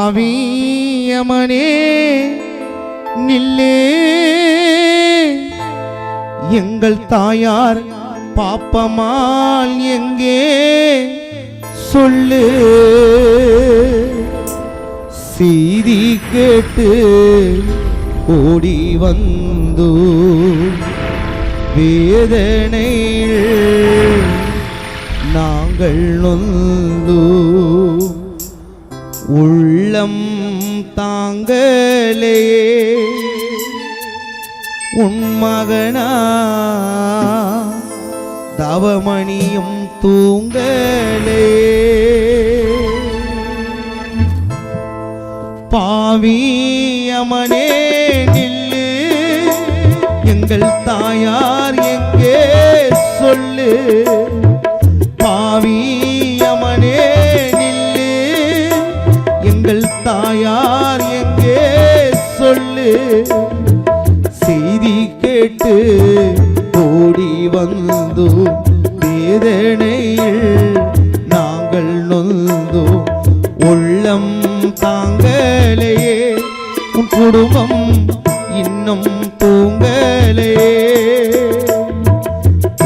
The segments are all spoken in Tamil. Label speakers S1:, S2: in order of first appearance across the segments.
S1: பாவியமனே நில்லே, எங்கள் தாயார் பாப்பமால் எங்கே சொல்லு. செய்தி கேட்டு ஓடி வந்து வேதனை நாங்கள் நொந்து உள்ளம் தாங்களே உன் மகனா தவமணியும் தூங்களே. பாவியமனே நில்லு, எங்கள் தாயார் எங்கே சொல்லு. பாவியமனே நில்லு, எங்கள் தாயார் எங்கே சொல்லு. செய்தி கேட்டு ஓடி வந்து வேதனையில் நாங்கள் நொந்து உள்ளம் தாங்களையே உன் குடும்பம் இன்னும் தூங்கலையே.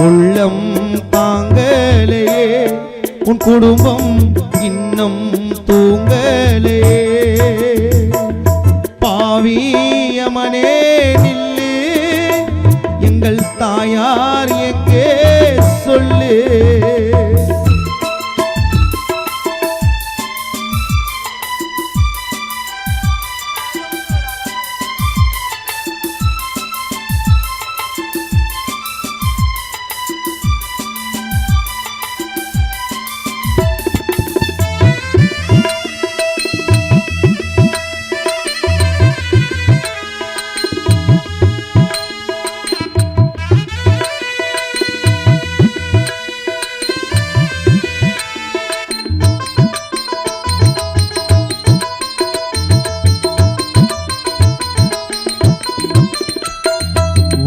S1: உள்ளம் தாங்களையே உன் குடும்பம் இன்னும் தூங்கலையே. பாவியமனே நில்லு, எங்கள் தாயார் எங்கே சொல்லு.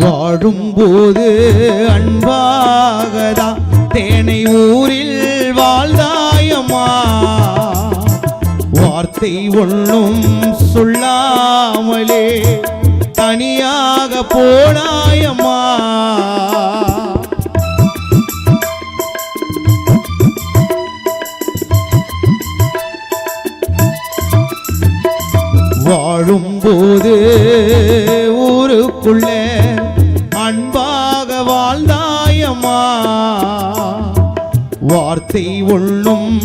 S1: வாழும்போது அன்பாகதா தேனை ஊரில் வாழ்ந்தாயம்மா. வார்த்தை ஒன்றும் சொல்லாமலே தனியாக போனாயம்மா. வாழும்போது ஊருக்குள்ளே அன்பாக வாழ்ந்தாயம்மா. வார்த்தை ஒன்றும்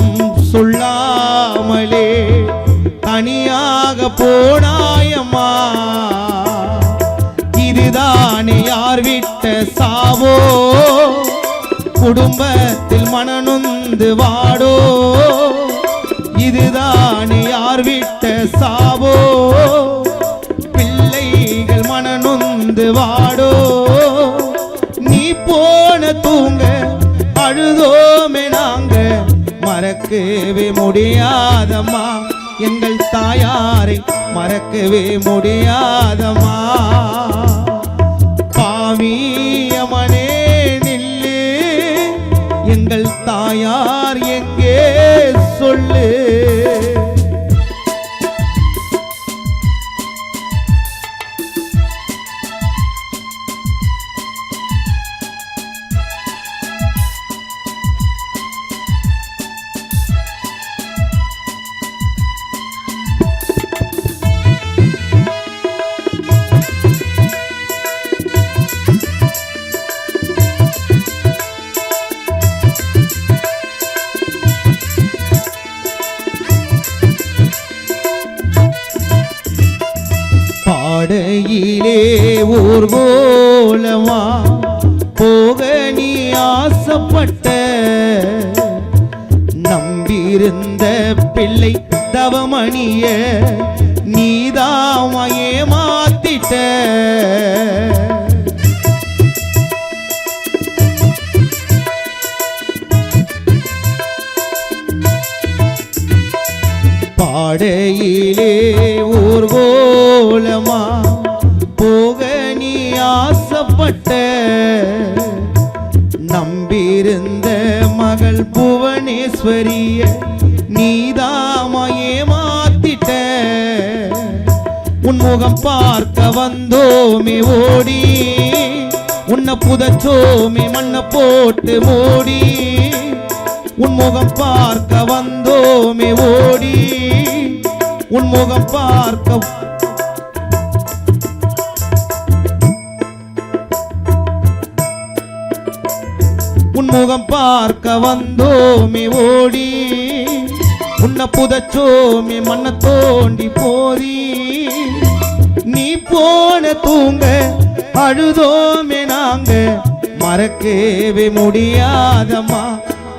S1: சொல்லாமலே தனியாக போனாயம்மா. இதுதானே யார் விட்ட சாவோ, குடும்பத்தில் மனநொந்து வாடோ. இதுதானே யார் விட்ட சாவோ, பிள்ளைகள் மனநொந்து வாடோ. நீ போன தூங்க அழுதோமே நாங்க, மறக்கவே முடியாதம்மா. எங்கள் தாயாரை மறக்கவே முடியாதம்மா. பாவியமனே நில்லு, எங்கள் தாயார் எங்கே சொல்லு. பாடையிலே ஊர்வலமா போக நீ ஆசைப்பட்ட, நம்பியிருந்த பிள்ளை தவமணிய நீதாமா ஏமாத்திட்ட. பாடையிலே ஊர்வலமா போக நீ ஆசைப்பட்ட, நம்பியிருந்த மகள் புவனேஸ்வரிய நீதாமா ஏமாத்திட்ட. முகம் பார்க்க வந்தோமே ஓடி உன்னை புதைச்சோமே மண்ணை போட்டு மூடி உன் முகம் பார்க்க வந்தோமே ஓடி உன் முகம் பார்க்க உன் முகம் பார்க்க வந்தோமே ஓடி உன்னை புதைச்சோமே மண்ணை தோண்டி போதி நீ போன தூங்க அழுதோமே நாங்க மறக்கவே முடியாதம்மா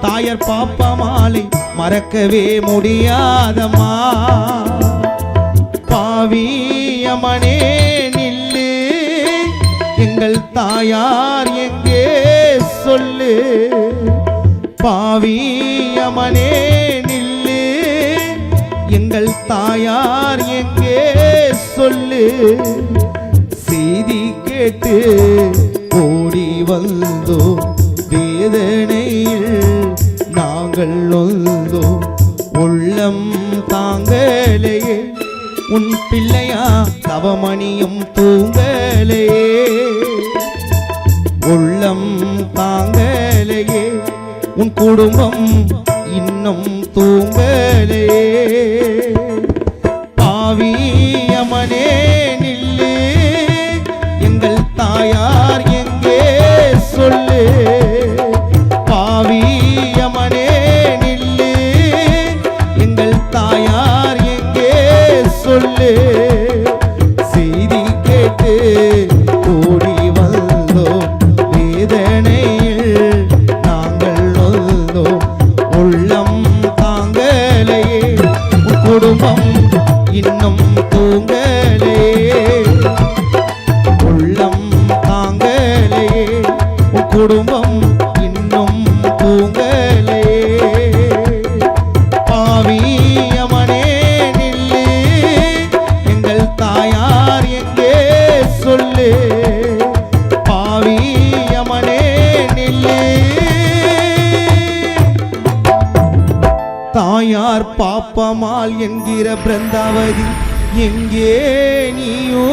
S1: தாயார் பாப்பா மாலை மறக்கவே முடியாதம்மா பாவியமனே நில்லு எங்கள் தாயார் எங்கே சொல்லு பாவியமனே நில்லு எங்கள் தாயார் எங்கே சொல்லு செய்தி கேட்டு ஓடி வந்தோ வேதனையில் நாங்கள் நொந்தோ உள்ளம் தாங்கலையே உன் பிள்ளையா தவமணியும் தூங்கலையே உள்ளம் தாங்கலையே உன் குடும்பம் இன்னும் தூங்கலையே பாவியமனே நில்லு எங்கள் தாயார் எங்கே சொல்லு பாவியமனே நில்லு எங்கள் தாயார் எங்கே சொல்லு செய்தி கேட்டு ஓடி வந்தோம் வேதனையில் நாங்கள் நொந்தோம் உள்ளம் தாங்கலையே உன் குடும்பம் இன்னும் தூங்கலையே உள்ளம் தாங்கலையே உன் குடும்பம் இன்னும் தூங்கலையே பாவியமனே நில்லு எங்கள் தாயார் எங்கே சொல்லு பாவியமனே நில்லு தாயார் பாப்பமால் என்கிற பிருந்தாவதி எங்கே நீயோ